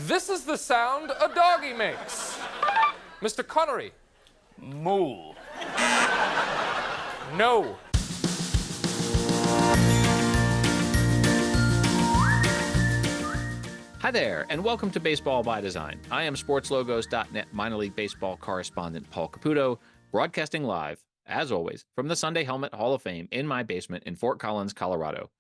This is the sound a doggy makes. Mr. Connery. Moo. No. Hi there, and welcome to Baseball by Design. I am SportsLogos.net minor league baseball correspondent Paul Caputo, broadcasting live, as always, from the Sunday Helmet Hall of Fame in my basement in Fort Collins, Colorado.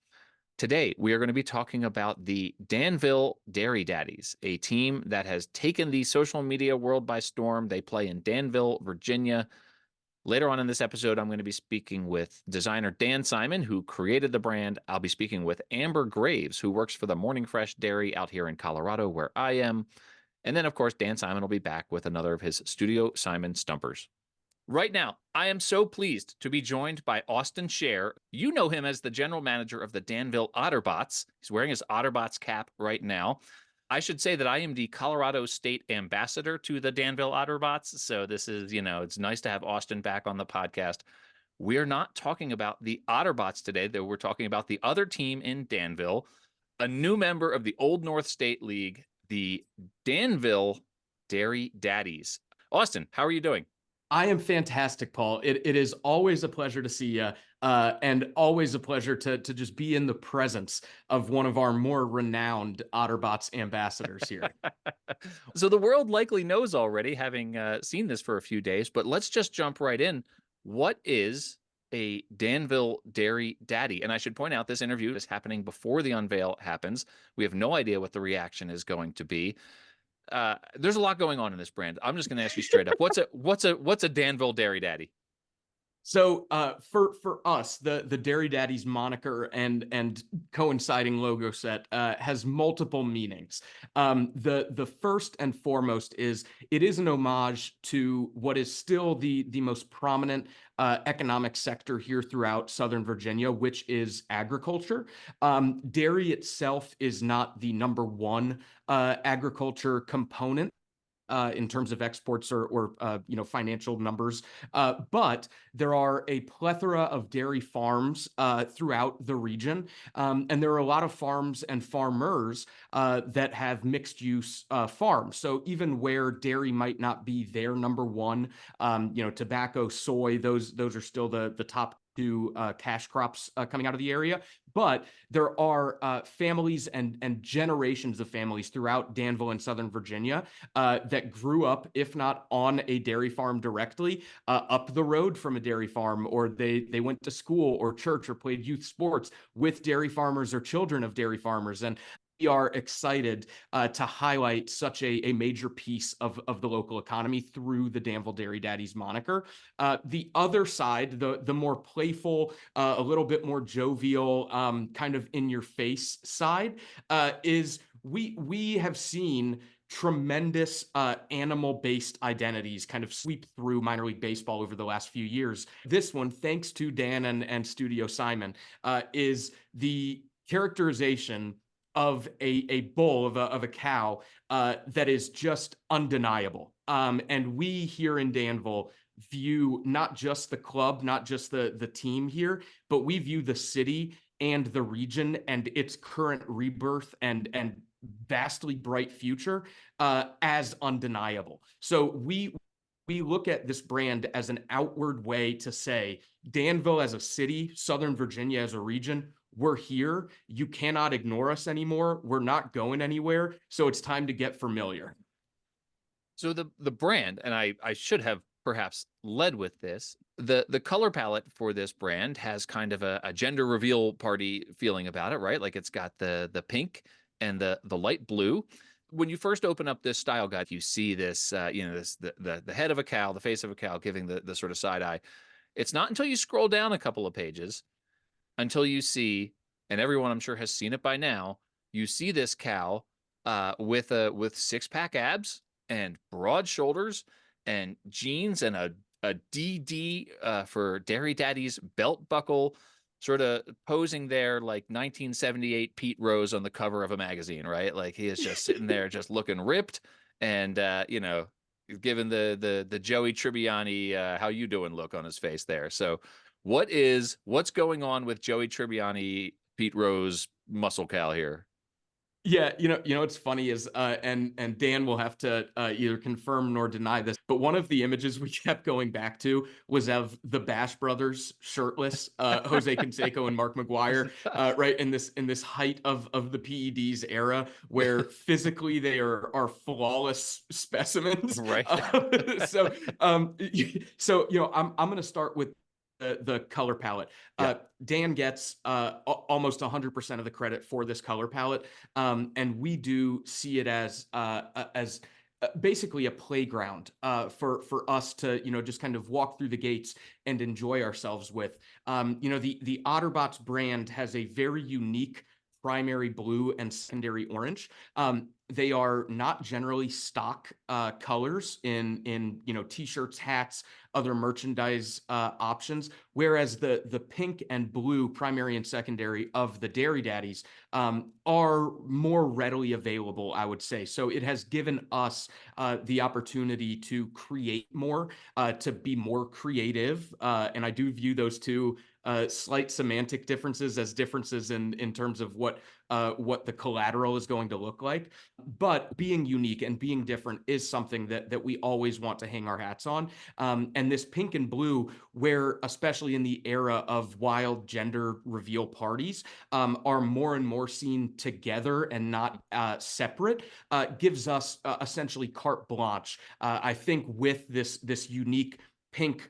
Today, we are going to be talking about the Danville Dairy Daddies, a team that has taken the social media world by storm. They play in Danville, Virginia. Later on in this episode, I'm going to be speaking with designer Dan Simon, who created the brand. I'll be speaking with Amber Graves, who works for the Morning Fresh Dairy out here in Colorado, where I am. And then, of course, Dan Simon will be back with another of his Studio Simon Stumpers. Right now, I am so pleased to be joined by Austin Scher. You know him as the general manager of the Danville Otterbots. He's wearing his Otterbots cap right now. I should say that I am the Colorado State ambassador to the Danville Otterbots. So this is, it's nice to have Austin back on the podcast. We're not talking about the Otterbots today, though we're talking about the other team in Danville, a new member of the Old North State League, the Danville Dairy Daddies. Austin, how are you doing? I am fantastic, Paul. It is always a pleasure to see you, and always a pleasure to just be in the presence of one of our more renowned Otterbots ambassadors here. So the world likely knows already, having seen this for a few days, but let's just jump right in. What is a Danville Dairy Daddy? And I should point out this interview is happening before the unveil happens. We have no idea what the reaction is going to be. There's a lot going on in this brand. I'm just going to ask you straight up. What's a Danville Dairy Daddy? So for us, the Dairy Daddies moniker and coinciding logo set has multiple meanings. The first and foremost is it is an homage to what is still the most prominent economic sector here throughout Southern Virginia, which is agriculture. Dairy itself is not the number one agriculture component in terms of exports or financial numbers. But there are a plethora of dairy farms throughout the region. And there are a lot of farms and farmers that have mixed use farms. So even where dairy might not be their number one, tobacco, soy, those are still the top two cash crops coming out of the area. But there are families and generations of families throughout Danville and Southern Virginia that grew up, if not on a dairy farm directly, up the road from a dairy farm, or they went to school or church or played youth sports with dairy farmers or children of dairy farmers. And we are excited to highlight such a major piece of the local economy through the Danville Dairy Daddies moniker. The other side, the more playful, a little bit more jovial, kind of in your face side, is we have seen tremendous animal-based identities kind of sweep through minor league baseball over the last few years. This one, thanks to Dan and Studio Simon, is the characterization of a bull, of a cow, that is just undeniable. And we here in Danville view not just the club, not just the team here, but we view the city and the region and its current rebirth and vastly bright future as undeniable. So we look at this brand as an outward way to say, Danville as a city, Southern Virginia as a region, we're here. You cannot ignore us anymore. We're not going anywhere. So it's time to get familiar. So the brand, and I should have perhaps led with this, the color palette for this brand has kind of a gender reveal party feeling about it, right? Like it's got the pink and the light blue. When you first open up this style guide, you see this, the head of a cow, the face of a cow giving the sort of side eye. It's not until you scroll down a couple of pages until you see, and everyone I'm sure has seen it by now, you see this cow with six-pack abs and broad shoulders and jeans and a DD for Dairy Daddies belt buckle, sort of posing there like 1978 Pete Rose on the cover of a magazine, right? Like he is just sitting there just looking ripped and, given the Joey Tribbiani how you doing look on his face there. So what's going on with Joey Tribbiani, Pete Rose, muscle cow here? Yeah, what's funny is, and Dan will have to either confirm nor deny this, but one of the images we kept going back to was of the Bash Brothers shirtless, Jose Canseco and Mark McGuire, right in this height of the PEDs era, where physically they are flawless specimens. Right. I'm going to start with the color palette. Yeah. Dan gets almost 100% of the credit for this color palette, and we do see it as basically a playground for us to just kind of walk through the gates and enjoy ourselves with. The Otterbots brand has a very unique primary blue and secondary orange. They are not generally stock colors in t-shirts, hats, other merchandise options, whereas the pink and blue primary and secondary of the Dairy Daddies are more readily available, I would say. So it has given us the opportunity to create more, to be more creative, and I do view those two slight semantic differences as differences in terms of what the collateral is going to look like. But being unique and being different is something that we always want to hang our hats on. And this pink and blue, where especially in the era of wild gender reveal parties, are more and more seen together and not separate, gives us essentially carte blanche. I think with this unique pink,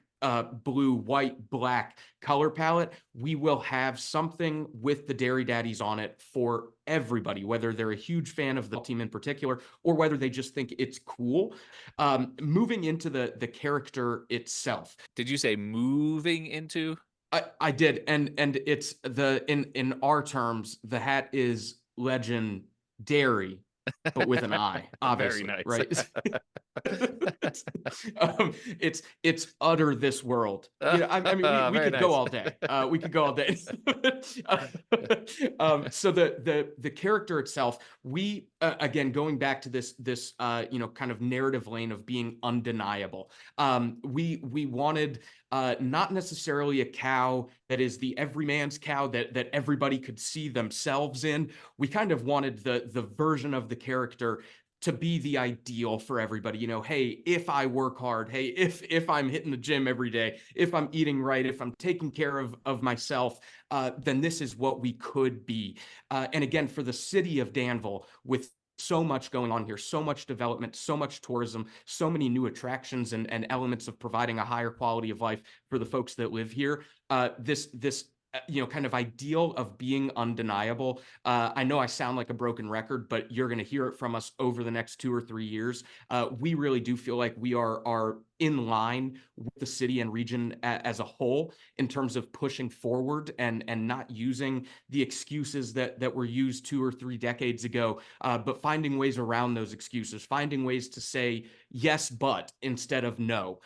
blue, white, black color palette, we will have something with the Dairy Daddies on it for everybody, whether they're a huge fan of the team in particular or whether they just think it's cool. Moving into the character itself. Did you say moving into? I did, and it's in our terms, the hat is legendary, but with an I, obviously. Very nice. Right? It's utter this world. I mean, we could go all day. We could go all day. So the character itself, we again going back to this kind of narrative lane of being undeniable. We wanted not necessarily a cow that is the everyman's cow that everybody could see themselves in. We kind of wanted the version of the character to be the ideal for everybody. Hey, if I work hard, hey, if I'm hitting the gym every day, if I'm eating right, if I'm taking care of myself, then this is what we could be. And again, for the city of Danville, with so much going on here, so much development, so much tourism, so many new attractions and elements of providing a higher quality of life for the folks that live here. This kind of ideal of being undeniable. I know I sound like a broken record, but you're going to hear it from us over the next 2 or 3 years. We really do feel like we are in line with the city and region as a whole in terms of pushing forward and not using the excuses that were used 2 or 3 decades ago, but finding ways around those excuses, finding ways to say yes, but instead of no.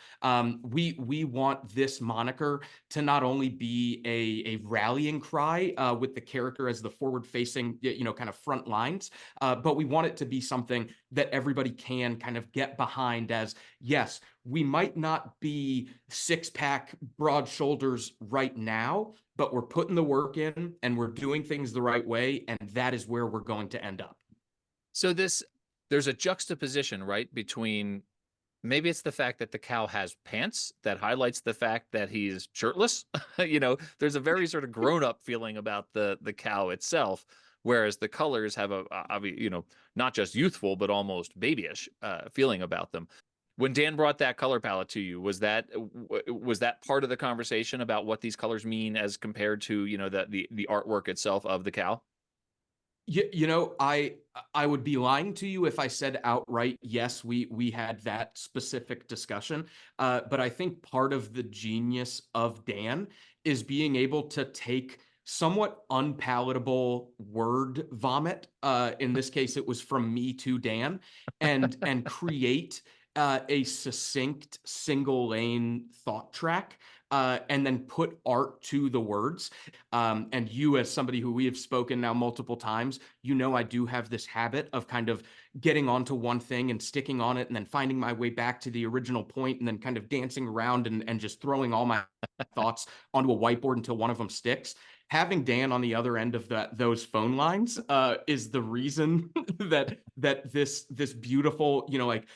We want this moniker to not only be a rallying cry with the character as the forward-facing, kind of front lines, but we want it to be something that everybody can kind of get behind as, yes, we might not be six-pack, broad shoulders right now, but we're putting the work in and we're doing things the right way, and that is where we're going to end up. So there's a juxtaposition, right, between maybe it's the fact that the cow has pants that highlights the fact that he's shirtless. There's a very sort of grown-up feeling about the cow itself, whereas the colors have not just youthful, but almost babyish feeling about them. When Dan brought that color palette to you, was that part of the conversation about what these colors mean as compared to, the artwork itself of the cow? I would be lying to you if I said outright, yes, we had that specific discussion. But I think part of the genius of Dan is being able to take somewhat unpalatable word vomit. In this case, it was from me to Dan, and create a succinct single lane thought track, and then put art to the words. And you, as somebody who we have spoken now multiple times, I do have this habit of kind of getting onto one thing and sticking on it and then finding my way back to the original point and then kind of dancing around and just throwing all my thoughts onto a whiteboard until one of them sticks. having Dan on the other end of those phone lines is the reason that this beautiful, like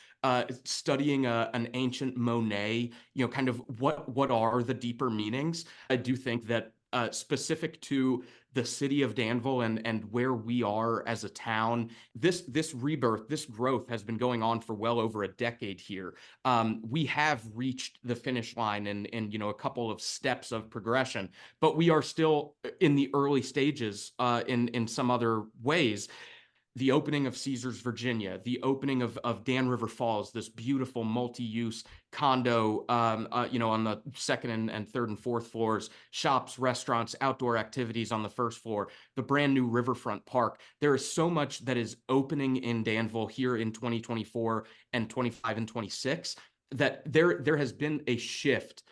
studying an ancient Monet, kind of what are the deeper meanings. I do think that specific to the city of Danville and where we are as a town, this rebirth, this growth has been going on for well over a decade here. We have reached the finish line in a couple of steps of progression, but we are still in the early stages in some other ways. The opening of Caesars, Virginia, the opening of Dan River Falls, this beautiful multi-use condo, on the second and third and fourth floors, shops, restaurants, outdoor activities on the first floor, the brand new Riverfront Park. There is so much that is opening in Danville here in 2024 and 25 and 26 that there has been a shift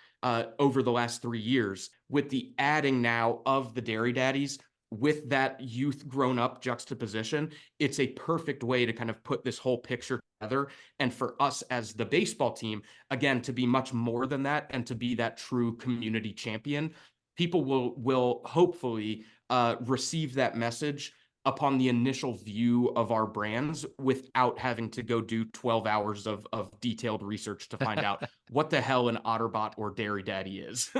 over the last 3 years with the adding now of the Dairy Daddies. With that youth grown up juxtaposition, it's a perfect way to kind of put this whole picture together. And for us as the baseball team, again, to be much more than that and to be that true community champion, people will hopefully receive that message upon the initial view of our brands without having to go do 12 hours of detailed research to find out what the hell an Otterbot or Dairy Daddy is.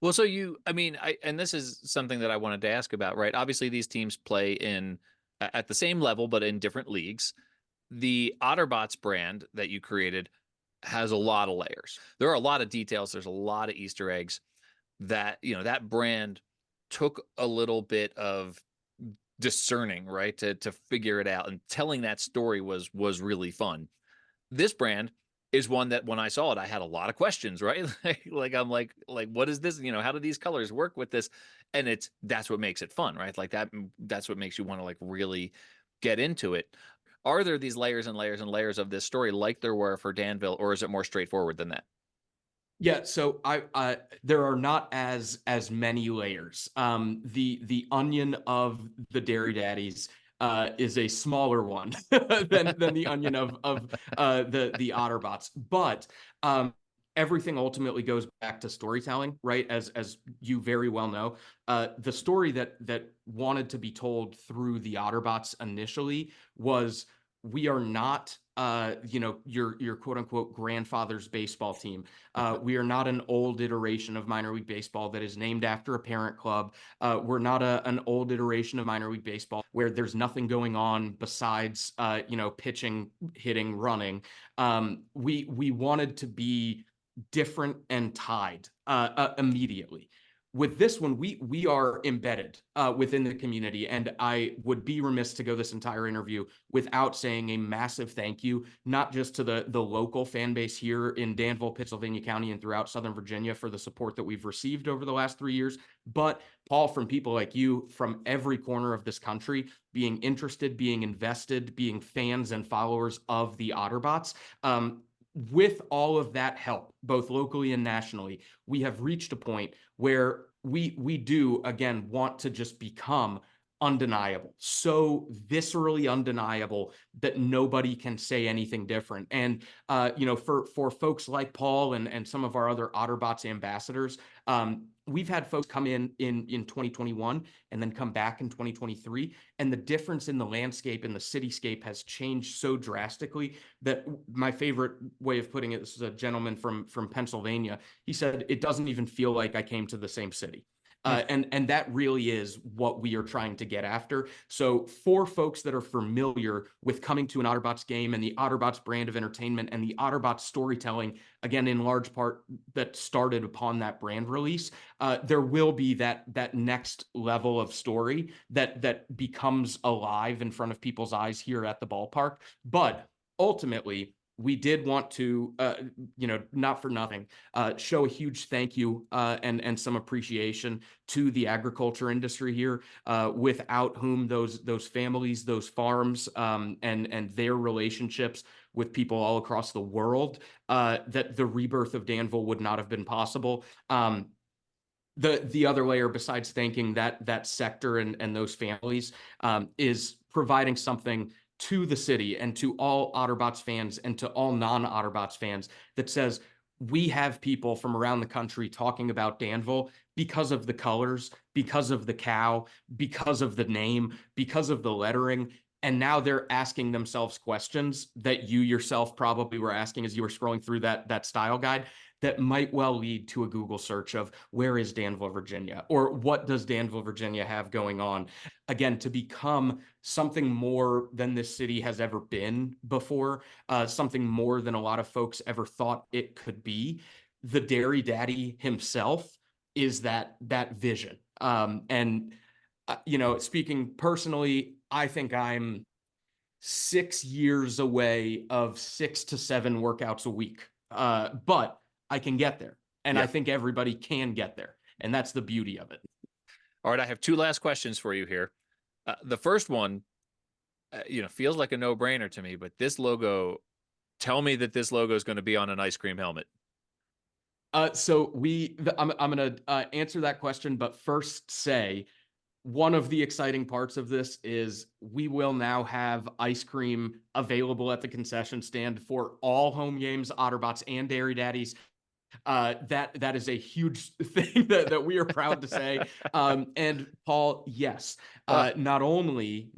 Well, so and this is something that I wanted to ask about, right? Obviously, these teams play at the same level, but in different leagues. The Otterbots brand that you created has a lot of layers. There are a lot of details. There's a lot of Easter eggs that, that brand took a little bit of discerning, right? To figure it out, and telling that story was really fun. This brand is one that when I saw it, I had a lot of questions, right? I'm like, what is this? How do these colors work with this? And that's what makes it fun, right? Like that's what makes you want to like really get into it. Are there these layers and layers and layers of this story like there were for Danville, or is it more straightforward than that? Yeah, so I there are not as many layers. The onion of the Dairy Daddies is a smaller one than the onion of the Otterbots, but everything ultimately goes back to storytelling, right? As you very well know, the story that wanted to be told through the Otterbots initially was, we are not your quote unquote grandfather's baseball team. We are not an old iteration of minor league baseball that is named after a parent club. We're not an old iteration of minor league baseball where there's nothing going on besides pitching, hitting, running. We wanted to be different and tied immediately. With this one, we are embedded within the community, and I would be remiss to go this entire interview without saying a massive thank you, not just to the local fan base here in Danville, Pittsylvania County, and throughout Southern Virginia for the support that we've received over the last 3 years, but Paul, from people like you from every corner of this country, being interested, being invested, being fans and followers of the Otterbots. With all of that help, both locally and nationally, we have reached a point where we do, again, want to just become undeniable, so viscerally undeniable that nobody can say anything different. And for folks like Paul and some of our other Otterbots ambassadors, we've had folks come in 2021 and then come back in 2023, and the difference in the landscape and the cityscape has changed so drastically that my favorite way of putting it, this is a gentleman from Pennsylvania, he said, it doesn't even feel like I came to the same city. And that really is what we are trying to get after. So for folks that are familiar with coming to an Otterbots game and the Otterbots brand of entertainment and the Otterbots storytelling, again, in large part that started upon that brand release, there will be that next level of story that becomes alive in front of people's eyes here at the ballpark. But ultimately, we did want to, not for nothing, show a huge thank you and some appreciation to the agriculture industry here, without whom those families, those farms, and their relationships with people all across the world, that the rebirth of Danville would not have been possible. The other layer, besides thanking that sector and those families, is providing something to the city and to all Otterbots fans and to all non-Otterbots fans that says, we have people from around the country talking about Danville because of the colors, because of the cow, because of the name, because of the lettering. And now they're asking themselves questions that you yourself probably were asking as you were scrolling through that style guide that might well lead to a Google search of where is Danville, Virginia, or what does Danville, Virginia have going on? Again, to become something more than this city has ever been before, something more than a lot of folks ever thought it could be. The Dairy Daddy himself is that vision. Speaking personally, I think I'm 6 years away of 6 to 7 workouts a week. But I can get there. And I think everybody can get there. And that's the beauty of it. All right, I have 2 last questions for you here. The first one, feels like a no-brainer to me, but tell me that this logo is going to be on an ice cream helmet. I'm going to answer that question, but first say, one of the exciting parts of this is we will now have ice cream available at the concession stand for all home games, Otterbots and Dairy Daddies. That is a huge thing that we are proud to say. And Paul, yes, not only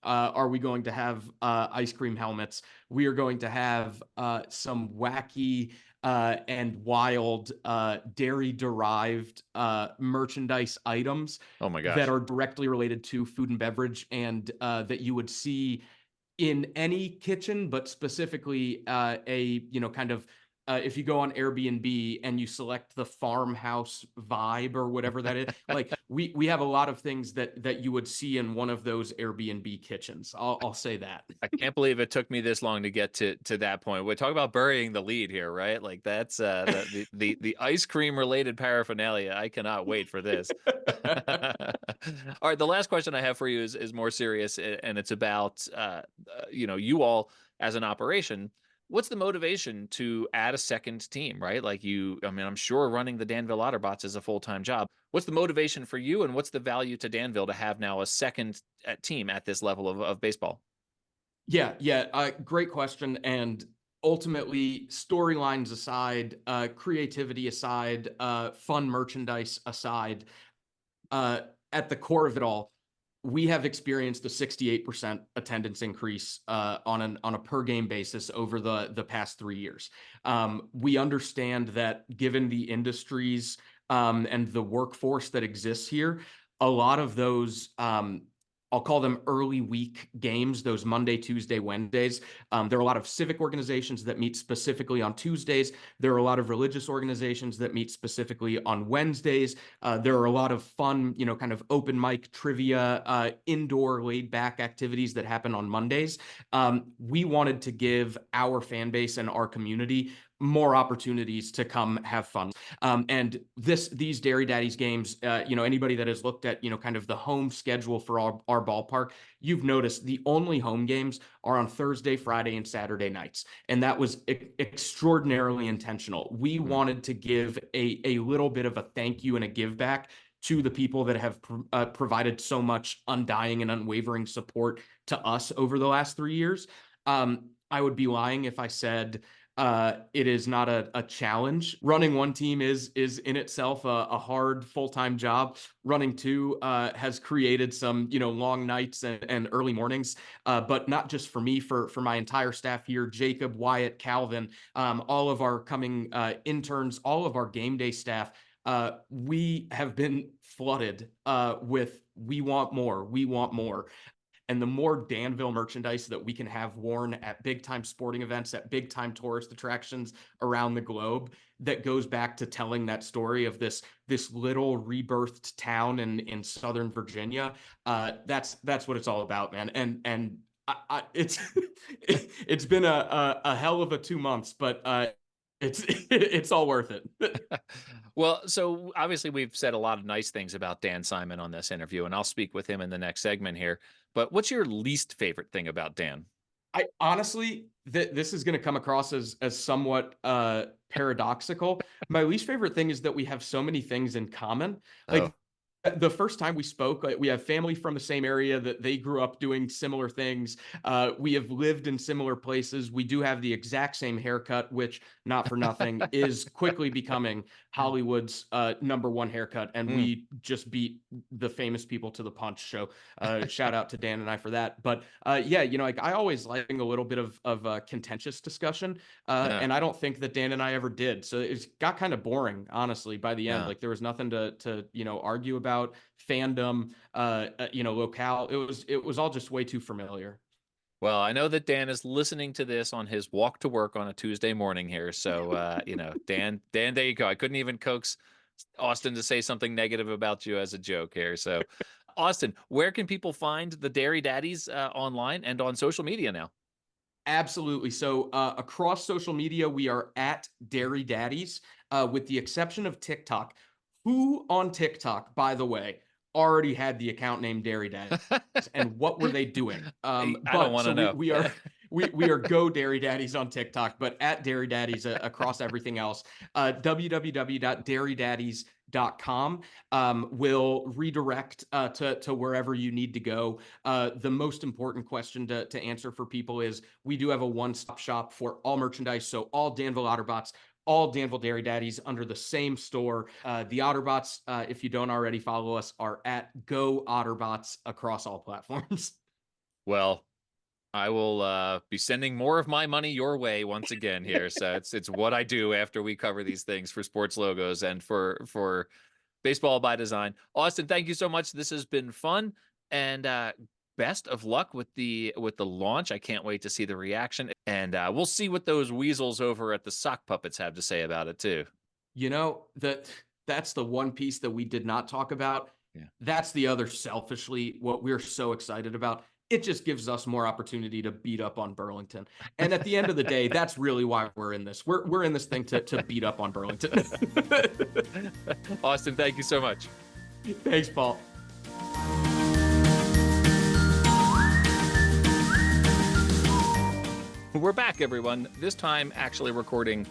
are we going to have ice cream helmets, we are going to have some wacky and wild dairy-derived merchandise items. Oh my gosh. That are directly related to food and beverage, and that you would see in any kitchen, but specifically if you go on Airbnb and you select the farmhouse vibe or whatever that is, like we have a lot of things that you would see in one of those Airbnb kitchens. I'll say that. I can't believe it took me this long to get to that point. We talk about burying the lead here, right? Like that's the ice cream related paraphernalia. I cannot wait for this. All right, the last question I have for you is more serious, and it's about you all as an operation. What's the motivation to add a second team, right? I'm sure running the Danville Otterbots is a full-time job. What's the motivation for you, and what's the value to Danville to have now a second team at this level of baseball? Yeah. Great question. And ultimately, storylines aside, creativity aside, fun merchandise aside, at the core of it all, we have experienced a 68% attendance increase on a per game basis over the past 3 years. We understand that given the industries and the workforce that exists here, a lot of those I'll call them early week games, those Monday, Tuesday, Wednesdays. There are a lot of civic organizations that meet specifically on Tuesdays. There are a lot of religious organizations that meet specifically on Wednesdays. There are a lot of fun, kind of open mic trivia, indoor laid back activities that happen on Mondays. We wanted to give our fan base and our community more opportunities to come have fun. And these Dairy Daddies games, anybody that has looked at, kind of the home schedule for our ballpark, you've noticed the only home games are on Thursday, Friday, and Saturday nights. And that was extraordinarily intentional. We wanted to give a little bit of a thank you and a give back to the people that have provided so much undying and unwavering support to us over the last 3 years. I would be lying if I said it is not a challenge. Running one team is in itself a hard full-time job. Running two has created some long nights and early mornings, but not just for me, for my entire staff here, Jacob, Wyatt, Calvin, all of our coming interns, all of our game day staff. We have been flooded with we want more. And the more Danville merchandise that we can have worn at big time sporting events, at big time tourist attractions around the globe, that goes back to telling that story of this little rebirthed town in Southern Virginia. That's what it's all about, man. And it's been a hell of a 2 months, but it's all worth it. Well, so obviously we've said a lot of nice things about Dan Simon on this interview, and I'll speak with him in the next segment here. But what's your least favorite thing about Dan? I honestly, this is going to come across as somewhat paradoxical. My least favorite thing is that we have so many things in common. Like The first time we spoke, we have family from the same area that they grew up doing similar things. We have lived in similar places. We do have the exact same haircut, which, not for nothing, is quickly becoming Hollywood's #1 haircut. And we just beat the famous people to the punch. So shout out to Dan and I for that. But yeah, like I always like a little bit of contentious discussion. And I don't think that Dan and I ever did. So it got kind of boring, honestly, by the end. Like there was nothing to argue about fandom, locale. It was all just way too familiar. Well, I know that Dan is listening to this on his walk to work on a Tuesday morning here. So, Dan, there you go. I couldn't even coax Austin to say something negative about you as a joke here. So, Austin, where can people find the Dairy Daddies online and on social media now? Absolutely. So across social media, we are at Dairy Daddies, with the exception of TikTok. Who on TikTok, by the way, already had the account name Dairy Daddies, and what were they doing? I don't want to know. We are we are Go Dairy Daddies on TikTok, but at Dairy Daddies across everything else. www.dairydaddies.com will redirect to wherever you need to go. The most important question to answer for people is we do have a one-stop shop for all merchandise. So all Danville Otterbots, all Danville Dairy Daddies under the same store. The Otterbots, if you don't already follow us, are at Go Otterbots across all platforms. Well, I will be sending more of my money your way once again here. So it's what I do after we cover these things for Sports Logos and for Baseball by Design. Austin, thank you so much. This has been fun, and best of luck with the launch. I can't wait to see the reaction, and we'll see what those weasels over at the Sock Puppets have to say about it too. That's the one piece that we did not talk about. Yeah. That's the other, selfishly, what we're so excited about. It just gives us more opportunity to beat up on Burlington. And at the end of the day, that's really why we're in this. We're in this thing to beat up on Burlington. Austin, thank you so much. Thanks, Paul. We're back, everyone. This time actually recording.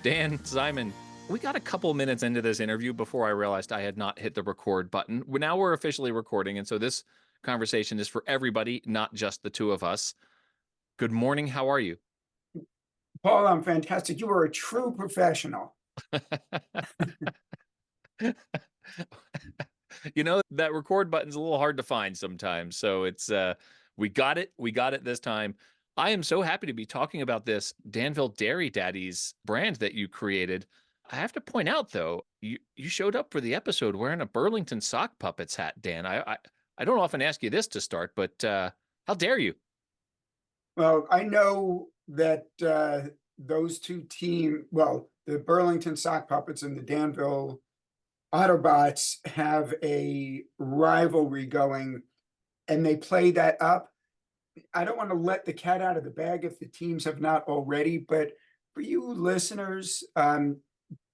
Dan, Simon, we got a couple minutes into this interview before I realized I had not hit the record button. Now we're officially recording, and so this conversation is for everybody, not just the two of us. Good morning. How are you? Paul, I'm fantastic. You are a true professional. That record button's a little hard to find sometimes. So it's we got it. We got it this time. I am so happy to be talking about this Danville Dairy Daddies brand that you created. I have to point out, though, you showed up for the episode wearing a Burlington Sock Puppets hat, Dan. I don't often ask you this to start, but how dare you? Well, I know that those two teams, well, the Burlington Sock Puppets and the Danville Autobots have a rivalry going, and they play that up. I don't want to let the cat out of the bag if the teams have not already, but for you listeners,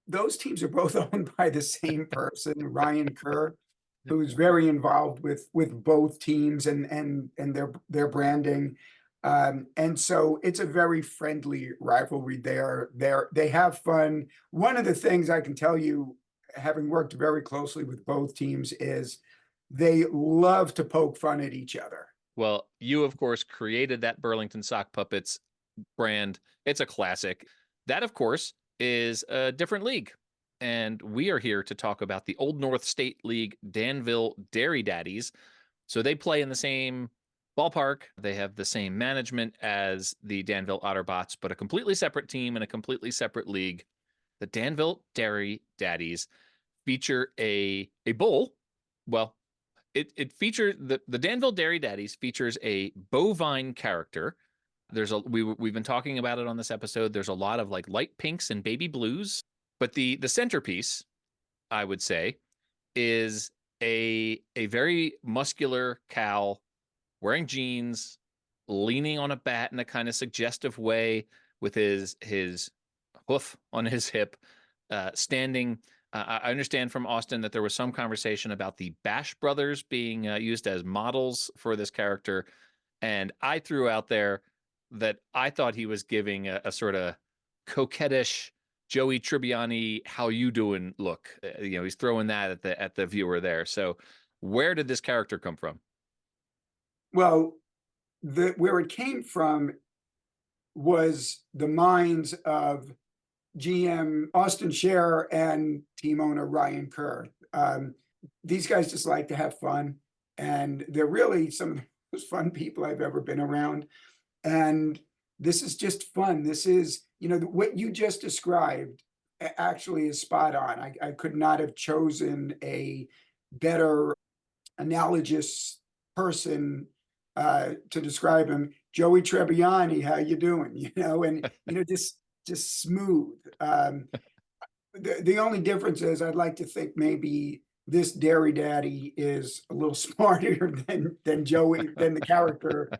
those teams are both owned by the same person, Ryan Kerr, who's very involved with both teams and their branding. And so it's a very friendly rivalry there. They have fun. One of the things I can tell you, having worked very closely with both teams, is they love to poke fun at each other. Well, you, of course, created that Burlington Sock Puppets brand. It's a classic. That, of course, is a different league. And we are here to talk about the Old North State League Danville Dairy Daddies. So they play in the same ballpark. They have the same management as the Danville Otterbots, but a completely separate team and a completely separate league. The Danville Dairy Daddies feature a bull. Well, it features the Danville Dairy Daddies features a bovine character. We've been talking about it on this episode. There's a lot of like light pinks and baby blues, but the centerpiece, I would say, is a very muscular cow wearing jeans, leaning on a bat in a kind of suggestive way with his hoof on his hip, standing. I understand from Austin that there was some conversation about the Bash brothers being used as models for this character. And I threw out there that I thought he was giving a sort of coquettish Joey Tribbiani, how you doing look. He's throwing that at the viewer there. So where did this character come from? Well, where it came from was the minds of GM Austin Scherer and team owner Ryan Kerr. These guys just like to have fun, and they're really some of the most fun people I've ever been around. And this is just fun. This is, what you just described actually is spot on. I could not have chosen a better analogous person to describe him. Joey Tribbiani, how you doing? And just smooth. The only difference is I'd like to think maybe this Dairy Daddy is a little smarter than Joey, than the character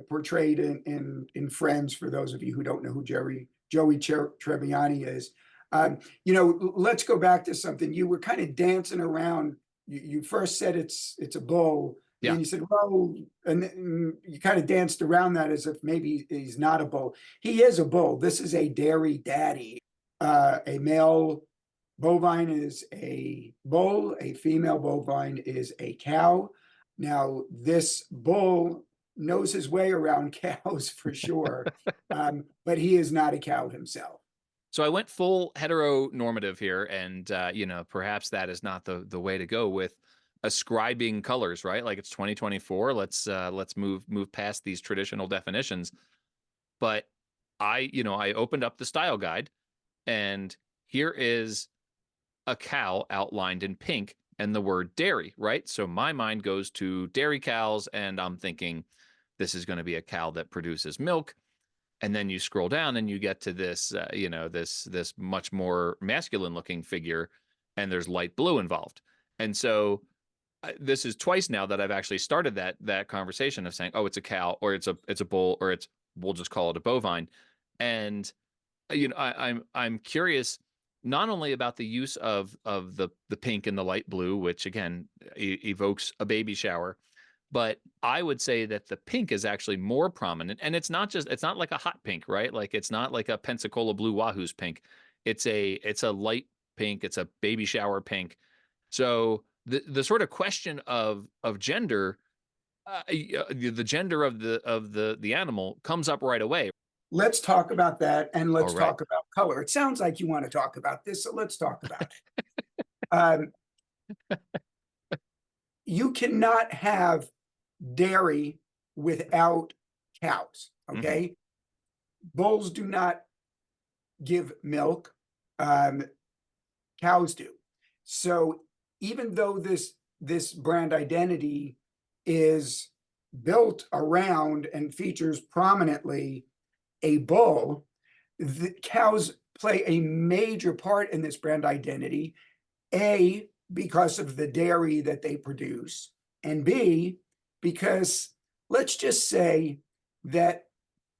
portrayed in Friends, for those of you who don't know who Joey Tribbiani is. Let's go back to something. You were kind of dancing around. You first said it's a bull. Yeah. And you said, well, and then you kind of danced around that as if maybe he's not a bull. He is a bull. This is a Dairy Daddy. A male bovine is a bull. A female bovine is a cow. Now, this bull knows his way around cows for sure, but he is not a cow himself. So I went full heteronormative here, and perhaps that is not the way to go with ascribing colors, right? Like, it's 2024. Let's move past these traditional definitions. But I opened up the style guide, and here is a cow outlined in pink and the word dairy, right? So my mind goes to dairy cows, and I'm thinking this is going to be a cow that produces milk. And then you scroll down and you get to this, this much more masculine looking figure, and there's light blue involved. And so this is twice now that I've actually started that conversation of saying, oh, it's a cow, or it's a bull, or we'll just call it a bovine. And I'm curious not only about the use of the pink and the light blue, which again evokes a baby shower, but I would say that the pink is actually more prominent, and it's not like a hot pink, right? Like, it's not like a Pensacola blue Wahoo's pink. It's a light pink. It's a baby shower pink. So the sort of question of gender, the gender of the animal comes up right away. Let's talk about that, and let's All right. talk about color. It sounds like you want to talk about this, so let's talk about it. You cannot have dairy without cows, okay? Bulls do not give milk, cows do. So even though this brand identity is built around and features prominently a bull, the cows play a major part in this brand identity, A, because of the dairy that they produce, and B, because let's just say that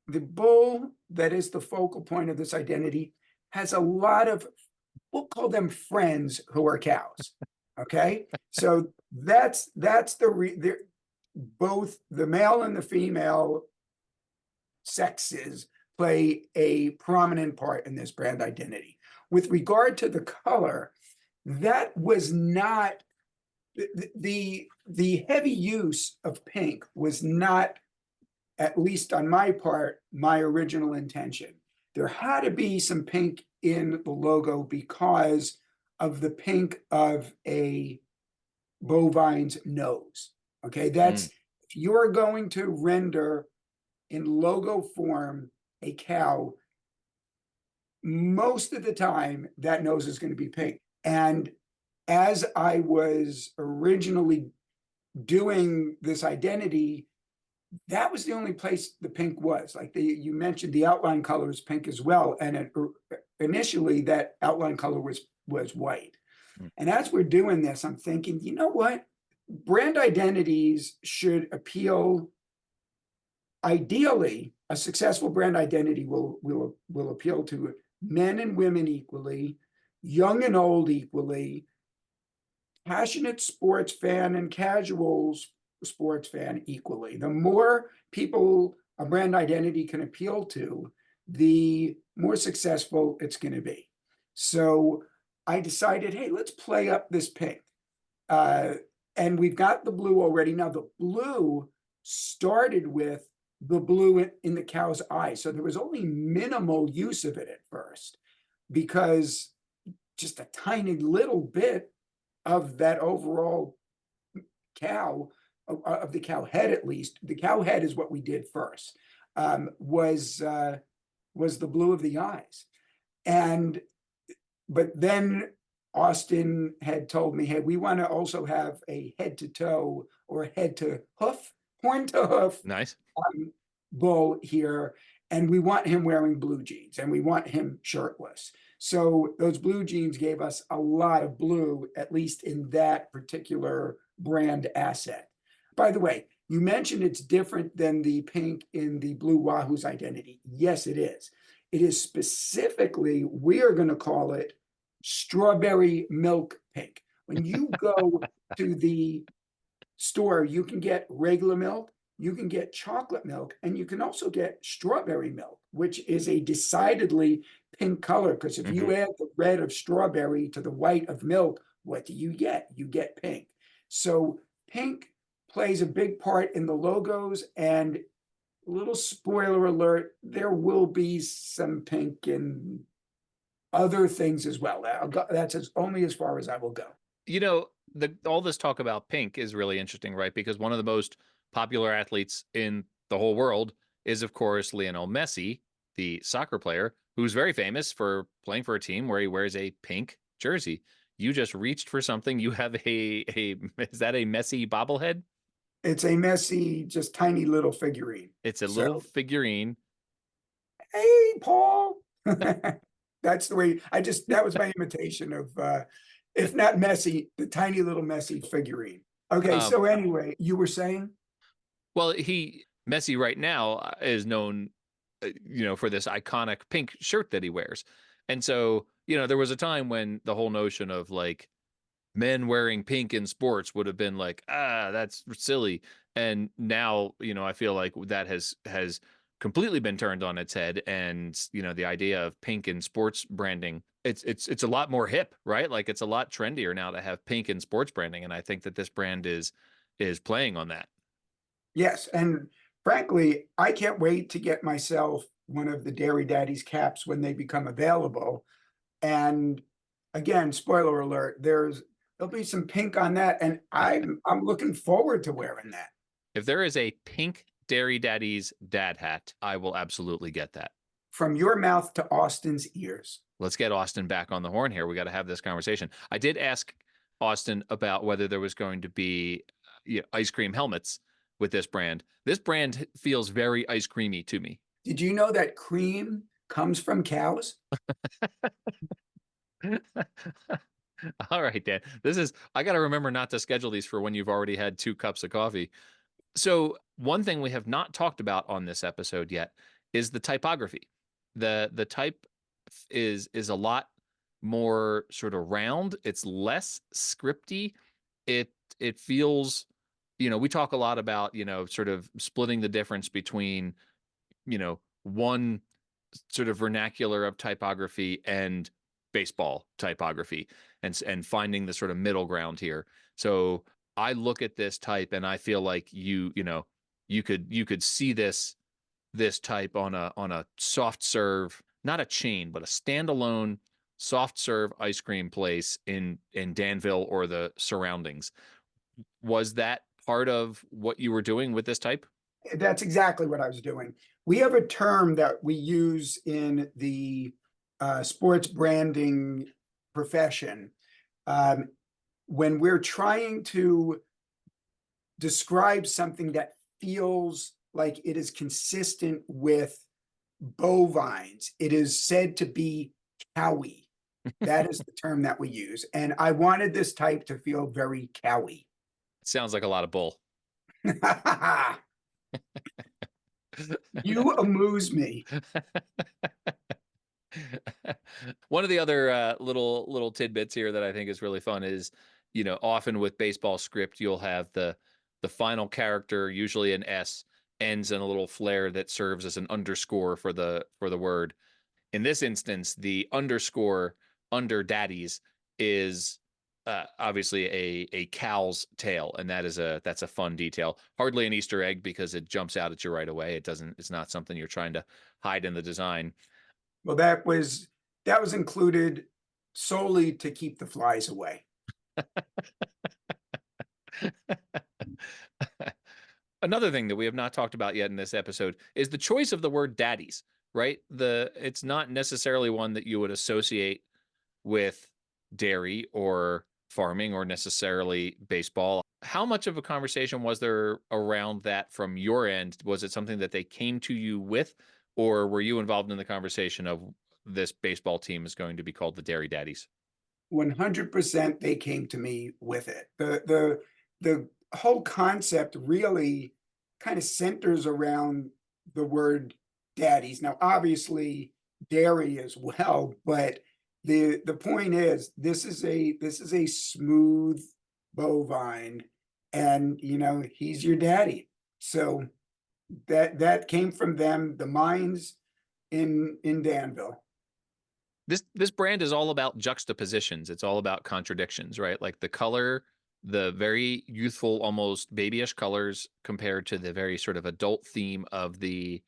the bull that is the focal point of this identity has a lot of, we'll call them friends, who are cows. Okay, so that's both the male and the female sexes play a prominent part in this brand identity. With regard to the color, that was not the heavy use of pink was not, at least on my part, my original intention. There had to be some pink in the logo because of the pink of a bovine's nose. Okay, that's if you're going to render in logo form a cow, most of the time that nose is going to be pink. And as I was originally doing this identity, that was the only place the pink was. Like you mentioned, the outline color is pink as well. And initially that outline color was white. And as we're doing this, I'm thinking, you know what? Brand identities should appeal. Ideally, a successful brand identity will appeal to men and women equally, young and old equally, passionate sports fan and casual sports fan equally. The more people a brand identity can appeal to, the more successful it's going to be. So I decided, hey, let's play up this pink. And we've got the blue already. Now the blue started with the blue in the cow's eye. So there was only minimal use of it at first, because just a tiny little bit of that overall cow, of the cow head, at least the cow head is what we did first, was the blue of the eyes. And but then Austin had told me, hey, we want to also have a head to toe or head to hoof, horn to hoof Nice. bull here. And we want him wearing blue jeans and we want him shirtless. So those blue jeans gave us a lot of blue, at least in that particular brand asset. By the way, you mentioned it's different than the pink in the Blue Wahoo's identity. Yes, it is. It is specifically, we are going to call it strawberry milk pink. When you go to the store, you can get regular milk, you can get chocolate milk, and you can also get strawberry milk, which is a decidedly pink color. Because if you add the red of strawberry to the white of milk, what do you get? You get pink. So pink plays a big part in the logos, and little spoiler alert, there will be some pink in other things as well. That's only as far as I will go. You know, all this talk about pink is really interesting, right? Because one of the most popular athletes in the whole world is, of course, Lionel Messi, the soccer player, who's very famous for playing for a team where he wears a pink jersey. You just reached for something. You have is that a Messi bobblehead? It's a Messi, just tiny little figurine. It's a little figurine. Hey, Paul. That's the way that was my imitation of, if not Messi, the tiny little Messi figurine. Okay, so anyway, you were saying? Well, Messi right now is known, for this iconic pink shirt that he wears. And so, there was a time when the whole notion of like men wearing pink in sports would have been like, that's silly. And now, I feel like that has completely been turned on its head. And, the idea of pink in sports branding, it's a lot more hip, right? Like it's a lot trendier now to have pink in sports branding. And I think that this brand is playing on that. Yes. And frankly, I can't wait to get myself one of the Dairy Daddies caps when they become available. And again, spoiler alert, there'll be some pink on that. And I'm looking forward to wearing that. If there is a pink Dairy Daddies dad hat, I will absolutely get that. From your mouth to Austin's ears. Let's get Austin back on the horn here. We got to have this conversation. I did ask Austin about whether there was going to be ice cream helmets with this brand. This brand feels very ice creamy to me. Did you know that cream comes from cows? All right, Dan. I got to remember not to schedule these for when you've already had 2 cups of coffee. So one thing we have not talked about on this episode yet is the typography. The type is a lot more sort of round. It's less scripty. It feels, we talk a lot about, sort of splitting the difference between, one sort of vernacular of typography and baseball typography and finding the sort of middle ground here. So I look at this type and I feel like you could see this type on a soft serve, not a chain, but a standalone soft serve ice cream place in Danville or the surroundings. Was that part of what you were doing with this type? That's exactly what I was doing. We have a term that we use in the sports branding profession when we're trying to describe something that feels like it is consistent with bovines. It is said to be cowy. That is the term that we use. And I wanted this type to feel very cowy. Sounds like a lot of bull. You amuse me. One of the other little tidbits here that I think is really fun is, often with baseball script, you'll have the final character, usually an S, ends in a little flare that serves as an underscore for the word. In this instance, the underscore under Daddies is obviously a cow's tail, and that's a fun detail. Hardly an Easter egg because it jumps out at you right away. It's not something you're trying to hide in the design. Well, that was included solely to keep the flies away. Another thing that we have not talked about yet in this episode is the choice of the word daddies, right? It's not necessarily one that you would associate with dairy or farming or necessarily baseball. How much of a conversation was there around that from your end? Was it something that they came to you with, or were you involved in the conversation of this baseball team is going to be called the Dairy Daddies? 100% they came to me with it. The whole concept really kind of centers around the word daddies. Now, obviously, dairy as well, but the point is this is a smooth bovine, and he's your daddy. So that came from them, the minds in Danville. This brand is all about juxtapositions. It's all about contradictions, right? Like the color, the very youthful, almost babyish colors compared to the very sort of adult theme of the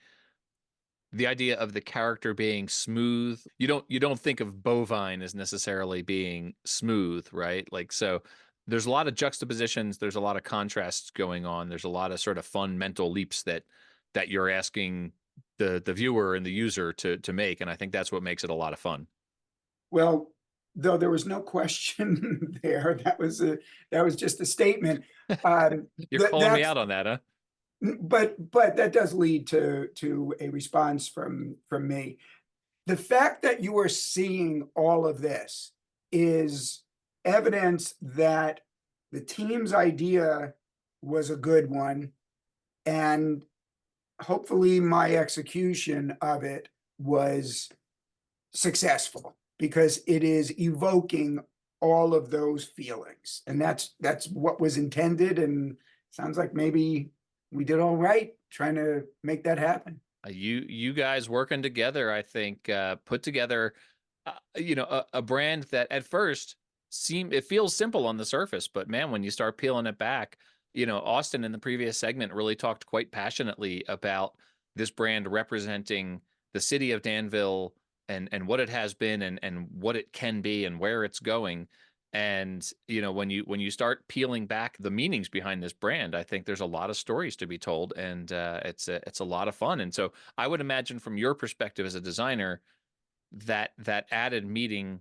idea of the character being smooth. You don't think of bovine as necessarily being smooth, right? Like, so there's a lot of juxtapositions, there's a lot of contrasts going on. There's a lot of sort of fun mental leaps that you're asking the viewer and the user to make, and I think that's what makes it a lot of fun. Well, though there was no question there, that was just a statement. You're calling me out on that, huh? But that does lead to a response from me. The fact that you are seeing all of this is evidence that the team's idea was a good one, and hopefully my execution of it was successful, because it is evoking all of those feelings, and that's what was intended, and sounds like maybe we did all right trying to make that happen. You guys working together, I think, put together, a brand that at first it feels simple on the surface, but man, when you start peeling it back, Austin in the previous segment really talked quite passionately about this brand representing the city of Danville and what it has been and what it can be and where it's going. And when you start peeling back the meanings behind this brand, I think there's a lot of stories to be told, and it's a lot of fun. And so I would imagine from your perspective as a designer that added meaning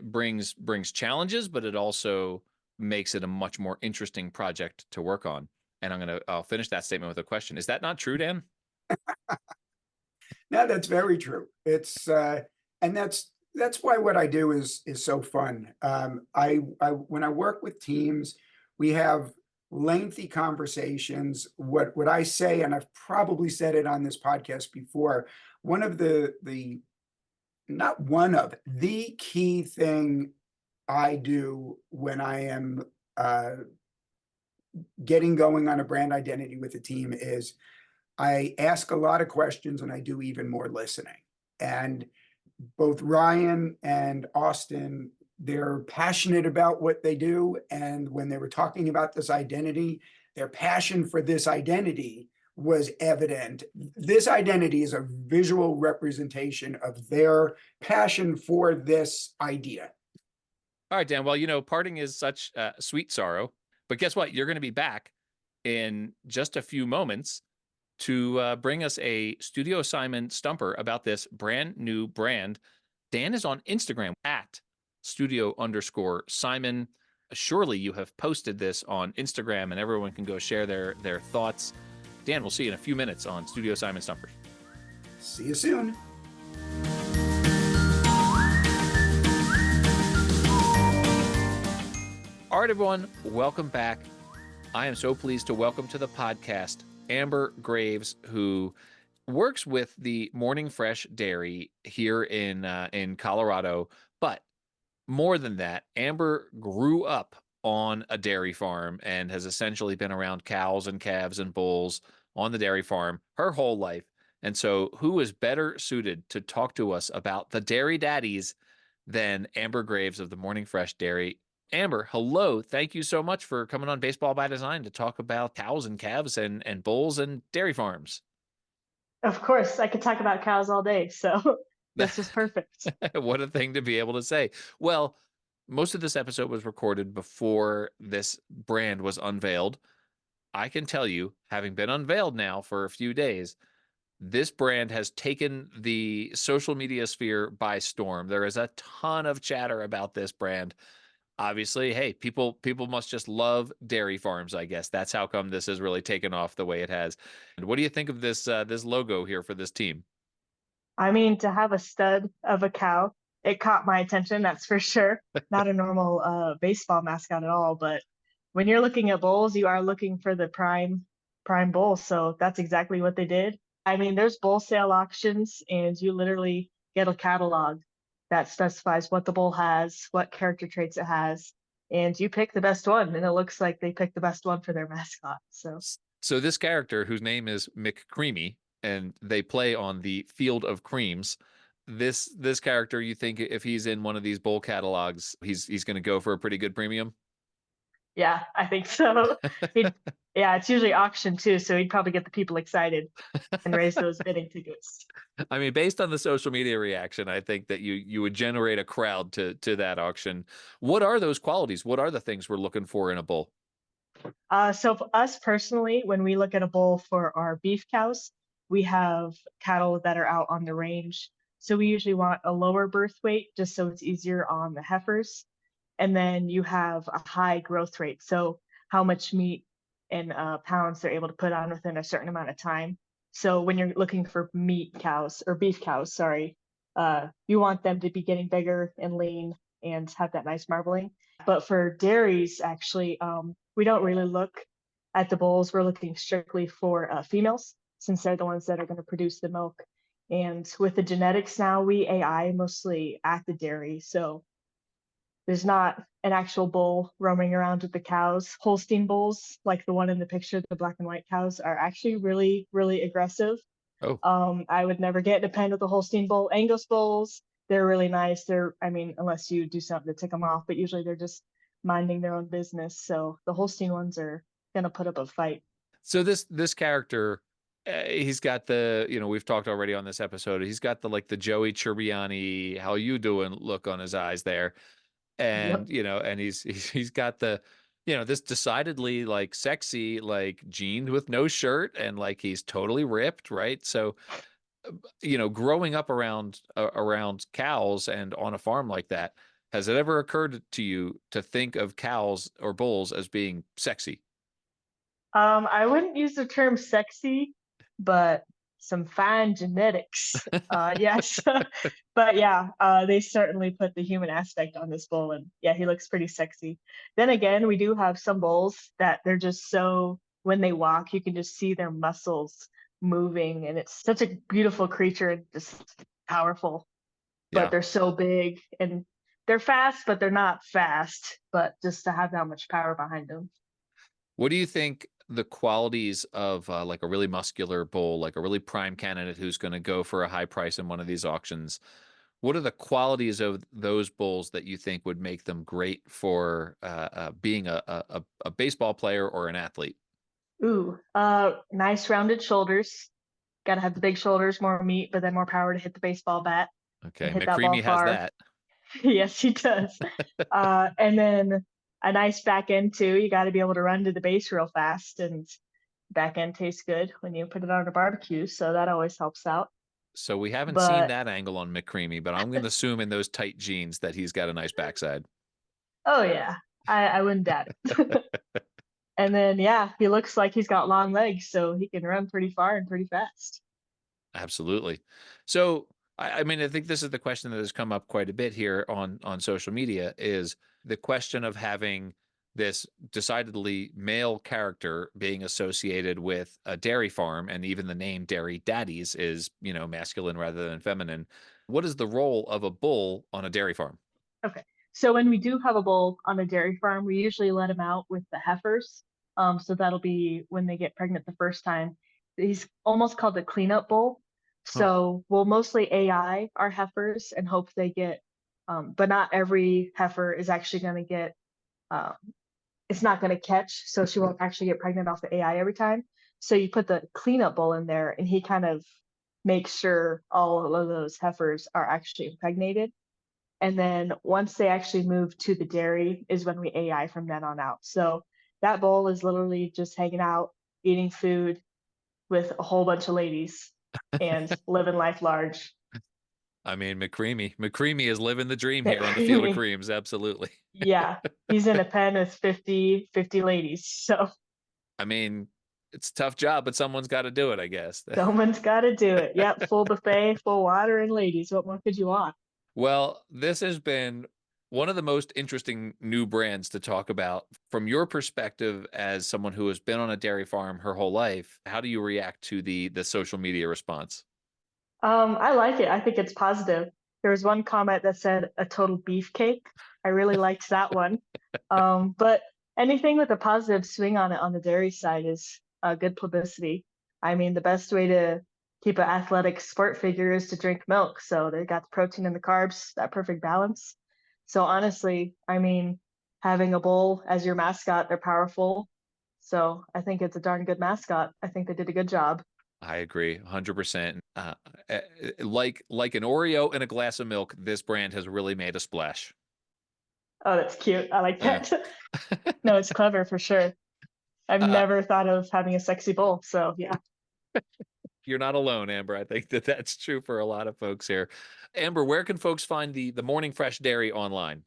brings challenges, but it also makes it a much more interesting project to work on. And I'll finish that statement with a question. Is that not true, Dan? No, that's very true. It's and that's why what I do is so fun. I when I work with teams, we have lengthy conversations. What I say, and I've probably said it on this podcast before, one of the not one of the key thing I do when I am getting going on a brand identity with a team is I ask a lot of questions, and I do even more listening. And both Ryan and Austin, they're passionate about what they do. And when they were talking about this identity, their passion for this identity was evident. This identity is a visual representation of their passion for this idea. All right, Dan. Well, parting is such sweet sorrow, but guess what? You're going to be back in just a few moments to bring us a Studio Simon stumper about this brand new brand. Dan is on Instagram at @studio_Simon. Surely you have posted this on Instagram and everyone can go share their thoughts. Dan, we'll see you in a few minutes on Studio Simon Stumpers. See you soon. All right, everyone, welcome back. I am so pleased to welcome to the podcast Amber Graves, who works with the Morning Fresh Dairy here in Colorado. But more than that, Amber grew up on a dairy farm and has essentially been around cows and calves and bulls on the dairy farm her whole life. And so who is better suited to talk to us about the Dairy Daddies then Amber Graves of the Morning Fresh Dairy. Amber, hello. Thank you so much for coming on Baseball by Design to talk about cows and calves and bulls and dairy farms. Of course, I could talk about cows all day, so this was perfect. What a thing to be able to say. Well, most of this episode was recorded before this brand was unveiled. I can tell you, having been unveiled now for a few days, this brand has taken the social media sphere by storm. There is a ton of chatter about this brand. Obviously, hey, people must just love dairy farms, I guess. That's how come this has really taken off the way it has. And what do you think of this this logo here for this team? I mean, to have a stud of a cow, it caught my attention, that's for sure. Not a normal baseball mascot at all, but when you're looking at bulls, you are looking for the prime bull. So that's exactly what they did. I mean, there's bull sale auctions, and you literally get a catalog that specifies what the bull has, what character traits it has, and you pick the best one. And it looks like they picked the best one for their mascot. So this character, whose name is McCreamy, and they play on the Field of Creams. This character, you think if he's in one of these bull catalogs, he's going to go for a pretty good premium? Yeah, I think so. Yeah, it's usually auction too, so he'd probably get the people excited and raise those bidding tickets. I mean, based on the social media reaction, I think that you would generate a crowd to that auction. What are those qualities? What are the things we're looking for in a bull? So for us personally, when we look at a bull for our beef cows, we have cattle that are out on the range. So we usually want a lower birth weight just so it's easier on the heifers. And then you have a high growth rate. So how much meat in pounds they're able to put on within a certain amount of time. So when you're looking for meat cows or beef cows, sorry, you want them to be getting bigger and lean and have that nice marbling. But for dairies, actually, we don't really look at the bulls. We're looking strictly for females since they're the ones that are going to produce the milk. And with the genetics now, we AI mostly at the dairy. So there's not an actual bull roaming around with the cows. Holstein bulls, like the one in the picture, the black and white cows, are actually really, really aggressive. Oh, I would never get in a pen with a Holstein bull. Angus bulls, they're really nice. I mean, unless you do something to tick them off, but usually they're just minding their own business. So the Holstein ones are gonna put up a fight. so this character, he's got the, we've talked already on this episode. He's got the like the Joey Tribbiani, how you doing look on his eyes there. And Yep. and he's got the this decidedly like sexy like jeans with no shirt, and like he's totally ripped, right? So growing up around cows and on a farm like that, has it ever occurred to you to think of cows or bulls as being sexy? I wouldn't use the term sexy, but some fine genetics. Yes. But yeah, they certainly put the human aspect on this bull, and yeah, he looks pretty sexy. Then again, we do have some bulls that they're just so, when they walk, you can just see their muscles moving, and it's such a beautiful creature and just powerful. Yeah. But they're so big and they're fast, but they're not fast. But just to have that much power behind them. What do you think the qualities of like a really muscular bull, like a really prime candidate who's going to go for a high price in one of these auctions? What are the qualities of those bulls that you think would make them great for being a baseball player or an athlete? Ooh, nice rounded shoulders. Got to have the big shoulders, more meat, but then more power to hit the baseball bat and Okay, hit that ball McCreamy has far. that. Yes, he does. And then a nice back end too. You got to be able to run to the base real fast, and back end tastes good when you put it on a barbecue. So that always helps out. So we haven't seen But that angle on McCreamy, but I'm going to assume in those tight jeans that he's got a nice backside. oh yeah, I wouldn't doubt it. And then yeah, he looks like he's got long legs, so he can run pretty far and pretty fast. Absolutely. So, I mean, I think this is the question that has come up quite a bit here on social media, is the question of having this decidedly male character being associated with a dairy farm, and even the name Dairy Daddies is, masculine rather than feminine. What is the role of a bull on a dairy farm? Okay. So when we do have a bull on a dairy farm, we usually let him out with the heifers. So that'll be when they get pregnant the first time. He's almost called a cleanup bull. Huh. So we'll mostly AI our heifers and hope they get But not every heifer is actually going to get, um, it's not going to catch, so she won't actually get pregnant off the AI every time. So you put the cleanup bull in there, and he kind of makes sure all of those heifers are actually impregnated. And then once they actually move to the dairy is when we AI from then on out. So that bull is literally just hanging out, eating food with a whole bunch of ladies and living life large. I mean, McCreamy is living the dream here on the Field of Creams. Absolutely. Yeah, he's in a pen with 50 ladies. So I mean, it's a tough job, but someone's got to do it, I guess. someone's got to do it. Yep, full buffet, full water and ladies. What more could you want? Well, this has been one of the most interesting new brands to talk about. From your perspective as someone who has been on a dairy farm her whole life, how do you react to the social media response? I like it. I think it's positive. There was one comment that said a total beefcake. I really liked that one. But anything with a positive swing on it on the dairy side is good publicity. I mean, the best way to keep an athletic sport figure is to drink milk. So they got the protein and the carbs, that perfect balance. So honestly, I mean, having a bull as your mascot, they're powerful. So I think it's a darn good mascot. I think they did a good job. I agree 100%. Like an Oreo in a glass of milk, this brand has really made a splash. Oh, that's cute. I like that. No, it's clever for sure. I've never thought of having a sexy bull. So yeah. You're not alone, Amber. I think that's true for a lot of folks here. Amber, where can folks find the Morning Fresh Dairy online?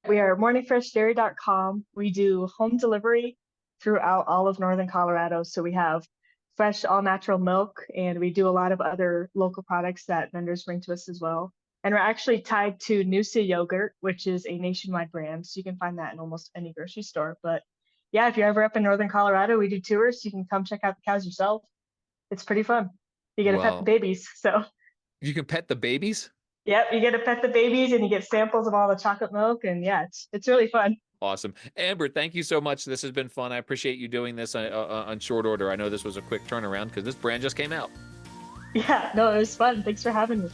We are morningfreshdairy.com. We do home delivery throughout all of Northern Colorado. So we have fresh, all natural milk, and we do a lot of other local products that vendors bring to us as well. And we're actually tied to Noosa Yogurt, which is a nationwide brand. So you can find that in almost any grocery store. But yeah, if you're ever up in Northern Colorado, we do tours. You can come check out the cows yourself. It's pretty fun. You get to pet the babies. So you can pet the babies? yep, you get to pet the babies and you get samples of all the chocolate milk. And yeah, it's really fun. Awesome. Amber, thank you so much. This has been fun. I appreciate you doing this on short order. I know this was a quick turnaround because this brand just came out. Yeah, no, it was fun. Thanks for having me.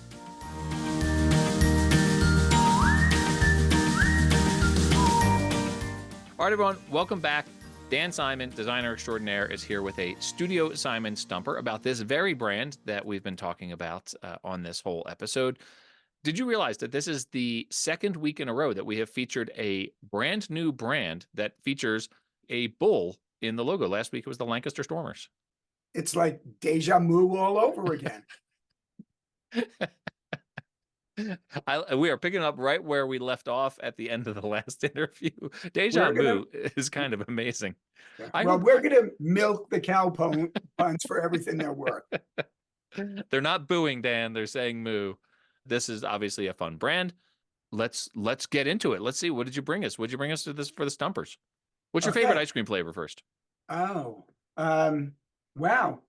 All right, everyone, welcome back. Dan Simon, designer extraordinaire, is here with a Studio Simon stumper about this very brand that we've been talking about on this whole episode. Did you realize that this is the second week in a row that we have featured a brand new brand that features a bull in the logo? Last week it was the Lancaster Stormers. It's like deja vu all over again. We are picking up right where we left off at the end of the last interview. Deja vu is kind of amazing. Yeah. Well, we're going to milk the cow puns for everything they're worth. They're not booing, Dan. They're saying moo. This is obviously a fun brand. Let's get into it. Let's see. What did you bring us? What did you bring us to this for the stumpers? What's your favorite ice cream flavor first? Oh, wow.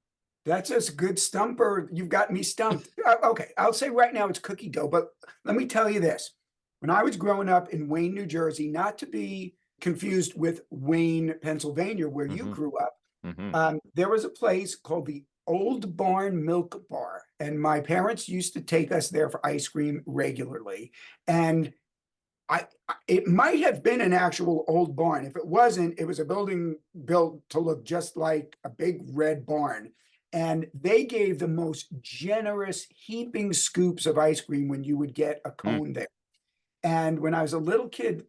That's a good stumper. You've got me stumped. Okay, I'll say right now it's cookie dough, but let me tell you this. When I was growing up in Wayne, New Jersey, not to be confused with Wayne, Pennsylvania, where you grew up, there was a place called the Old Barn Milk Bar, and my parents used to take us there for ice cream regularly. And it might have been an actual old barn. If it wasn't, it was a building built to look just like a big red barn. And they gave the most generous heaping scoops of ice cream when you would get a cone there. And when I was a little kid,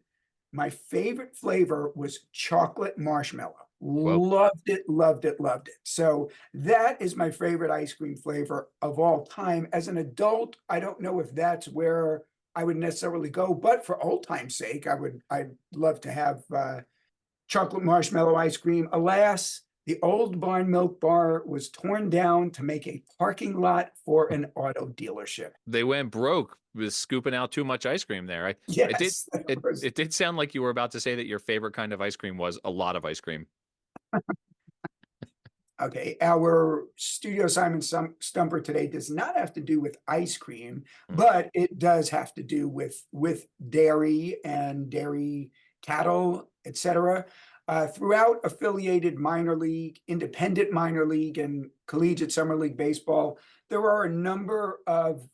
my favorite flavor was chocolate marshmallow. Whoa. Loved it, loved it, loved it. So that is my favorite ice cream flavor of all time. As an adult, I don't know if that's where I would necessarily go, but for old time's sake, I'd love to have chocolate marshmallow ice cream. Alas, the Old Barn Milk Bar was torn down to make a parking lot for an auto dealership. They went broke with scooping out too much ice cream there. Yes, it did sound like you were about to say that your favorite kind of ice cream was a lot of ice cream. Okay, our Studio Simon stumper today does not have to do with ice cream, but it does have to do with dairy and dairy cattle, etc. Throughout affiliated minor league, independent minor league, and collegiate summer league baseball, there are a number of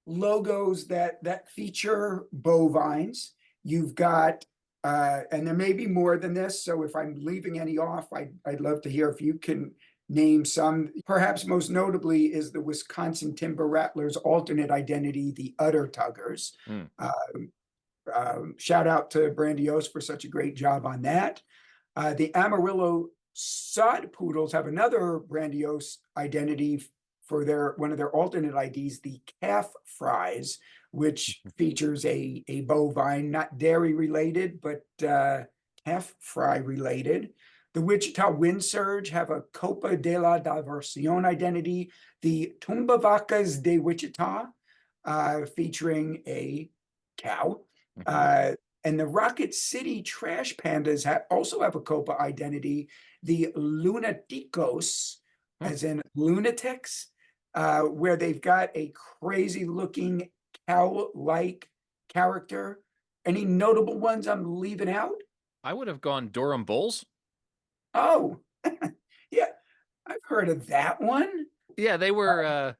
logos that feature bovines. You've got, and there may be more than this, so if I'm leaving any off, I'd love to hear if you can name some. Perhaps most notably is the Wisconsin Timber Rattlers alternate identity, the Udder Tuggers. Shout out to Brandiose for such a great job on that. The Amarillo Sod Poodles have another Brandiose identity for one of their alternate IDs, the Calf Fries, which features a bovine, not dairy related, but calf fry related. The Wichita Wind Surge have a Copa de la Diversión identity. The Tumbavacas de Wichita, featuring a cow. And the Rocket City Trash Pandas also have a Copa identity. The Lunaticos, as in lunatics, where they've got a crazy looking cow-like character. Any notable ones I'm leaving out? I would have gone Durham Bulls. Oh, yeah, I've heard of that one. Yeah, they were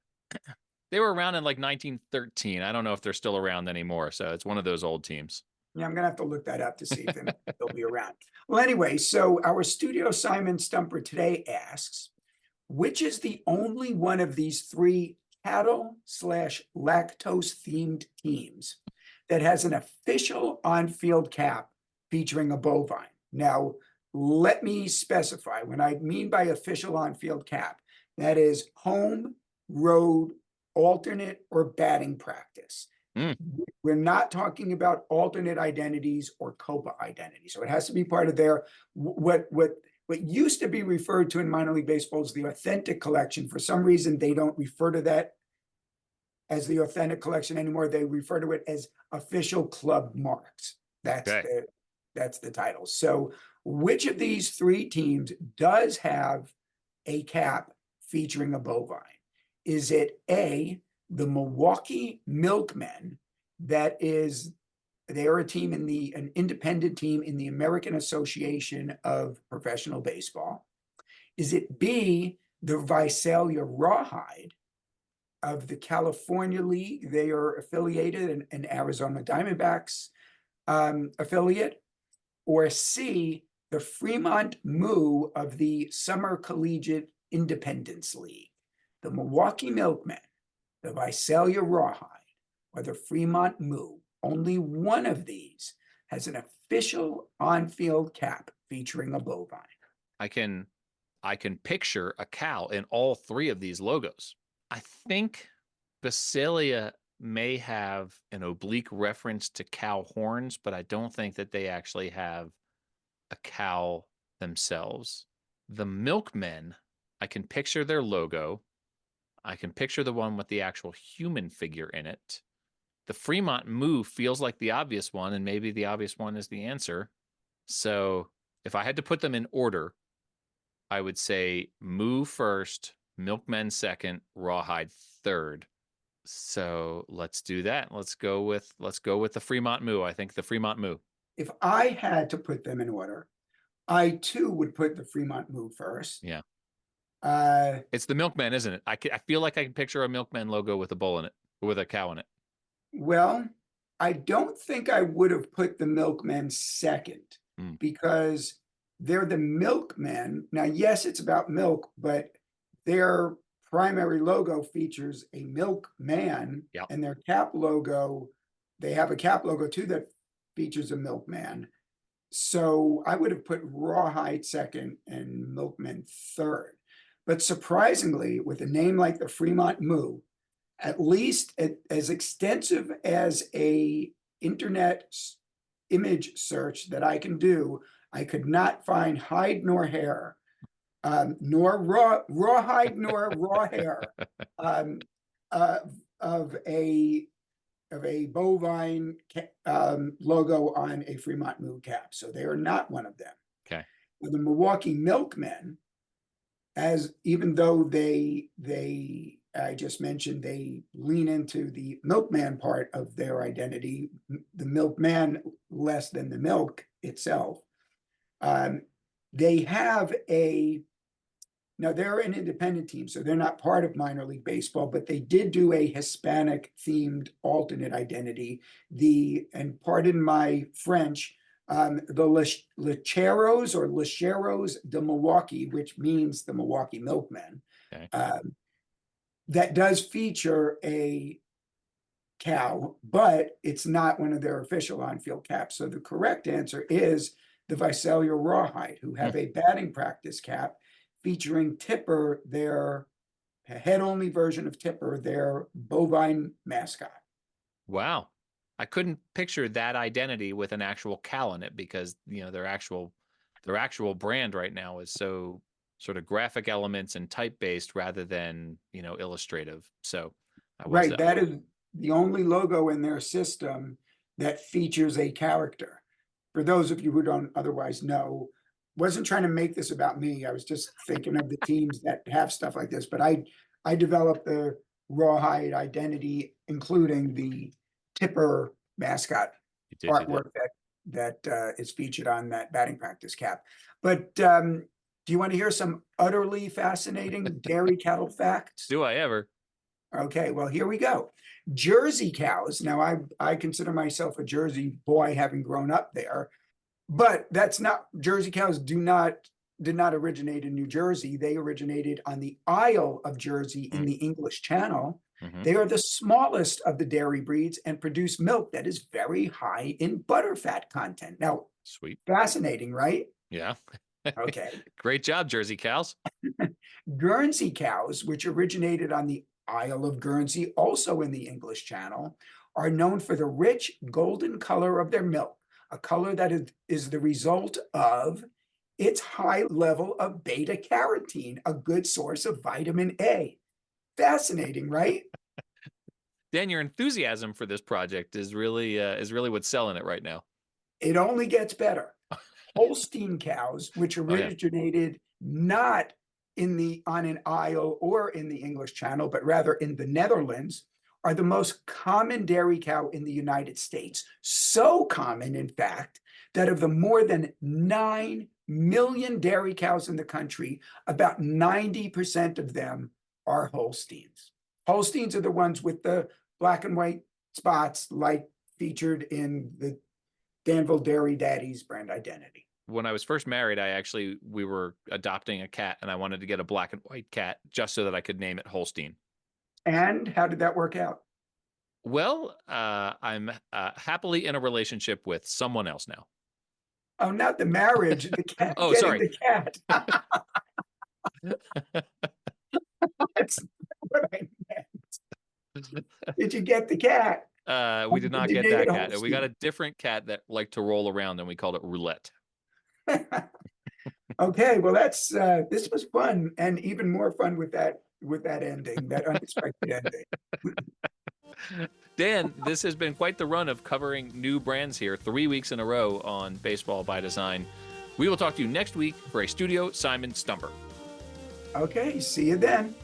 around in like 1913. I don't know if they're still around anymore. So it's one of those old teams. Yeah, I'm gonna have to look that up to see if they'll be around. Well, anyway, so our studio Simon Stumper today asks, which is the only one of these three cattle/lactose themed teams that has an official on-field cap featuring a bovine? Now, let me specify. When I mean by official on-field cap, that is home, road, alternate, or batting practice. We're not talking about alternate identities or Copa identities. So it has to be part of their, what used to be referred to in minor league baseball as the authentic collection. For some reason, they don't refer to that as the authentic collection anymore. They refer to it as official club marks. That's the title. So which of these three teams does have a cap featuring a bovine? Is it A, the Milwaukee Milkmen? They are a team an independent team in the American Association of Professional Baseball. Is it B, the Visalia Rawhide of the California League? They are affiliated an Arizona Diamondbacks affiliate. Or C, the Fremont Moo of the Summer Collegiate Independence League? The Milwaukee Milkmen, the Visalia Rawhide, or the Fremont Moo. Only one of these has an official on-field cap featuring a bovine. I can picture a cow in all three of these logos. I think Visalia may have an oblique reference to cow horns, but I don't think that they actually have a cow themselves. The Milkmen, I can picture their logo. I can picture the one with the actual human figure in it. The Fremont Moo feels like the obvious one, and maybe the obvious one is the answer. So if I had to put them in order, I would say Moo first, Milkmen second, Rawhide third. So let's do that. Let's go with the Fremont Moo. I think the Fremont Moo. If I had to put them in order, I too would put the Fremont Moo first. Yeah. It's the Milkmen, isn't it? I feel like I can picture a Milkmen logo with a bull in it, with a cow in it. Well, I don't think I would have put the Milkmen second because they're the Milkmen. Now, yes, it's about milk, but their primary logo features a milkman, and their cap logo, they have a cap logo too that features a milkman. So I would have put Rawhide second and Milkmen third. But surprisingly, with a name like the Fremont Moo, at least as extensive as a internet image search that I can do, I could not find hide nor hair, nor rawhide nor raw hair of a bovine logo on a Fremont Moo cap. So they are not one of them. Okay. The Milwaukee Milkmen, even though I just mentioned they lean into the milkman part of their identity, the milkman less than the milk itself. They have a Now, they're an independent team, so they're not part of minor league baseball, but they did do a Hispanic themed alternate identity. And pardon my French, the Lecheros or Lecheros de Milwaukee, which means the Milwaukee Milkmen, Okay. that does feature a cow, but it's not one of their official on-field caps. So the correct answer is the Visalia Rawhide, who have a batting practice cap featuring Tipper, their head-only version of Tipper, their bovine mascot. Wow. I couldn't picture that identity with an actual cow in it because, their actual brand right now is so sort of graphic elements and type-based rather than, illustrative. So Right, that is the only logo in their system that features a character. For those of you who don't otherwise know, wasn't trying to make this about me. I was just thinking of the teams that have stuff like this, but I developed the Rawhide identity, including the Tipper mascot artwork that is featured on that batting practice cap. But do you want to hear some utterly fascinating dairy cattle facts? Do I ever? Okay, well, here we go. Jersey cows. Now, I consider myself a Jersey boy, having grown up there, but that's not. Jersey cows did not originate in New Jersey. They originated on the Isle of Jersey in the English Channel. They are the smallest of the dairy breeds and produce milk that is very high in butterfat content. Now, Sweet. fascinating, right? Yeah. Okay. Great job, Jersey cows. Guernsey cows, which originated on the Isle of Guernsey, also in the English Channel, are known for the rich golden color of their milk, a color that is the result of its high level of beta carotene, a good source of vitamin A. Fascinating, right? Dan, your enthusiasm for this project is really what's selling it right now. It only gets better. Holstein cows, which originated not on an isle or in the English Channel, but rather in the Netherlands, are the most common dairy cow in the United States. So common, in fact, that of the more than 9 million dairy cows in the country, about 90% of them are Holsteins. Holsteins are the ones with the black and white spots, like featured in the Danville Dairy Daddies brand identity. When I was first married, we were adopting a cat, and I wanted to get a black and white cat just so that I could name it Holstein. And how did that work out? Well, I'm happily in a relationship with someone else now. Oh, not the marriage, the cat. Oh, getting sorry. The cat. That's what I meant. Did you get the cat? We did not Did you get name that it cat. We got a Holstein? different cat that liked to roll around, and we called it Roulette. Okay, well, this was fun, and even more fun with that ending, that unexpected ending. Dan, this has been quite the run of covering new brands here, 3 weeks in a row on Baseball by Design. We will talk to you next week for a Studio Simon Stumper. Okay, see you then.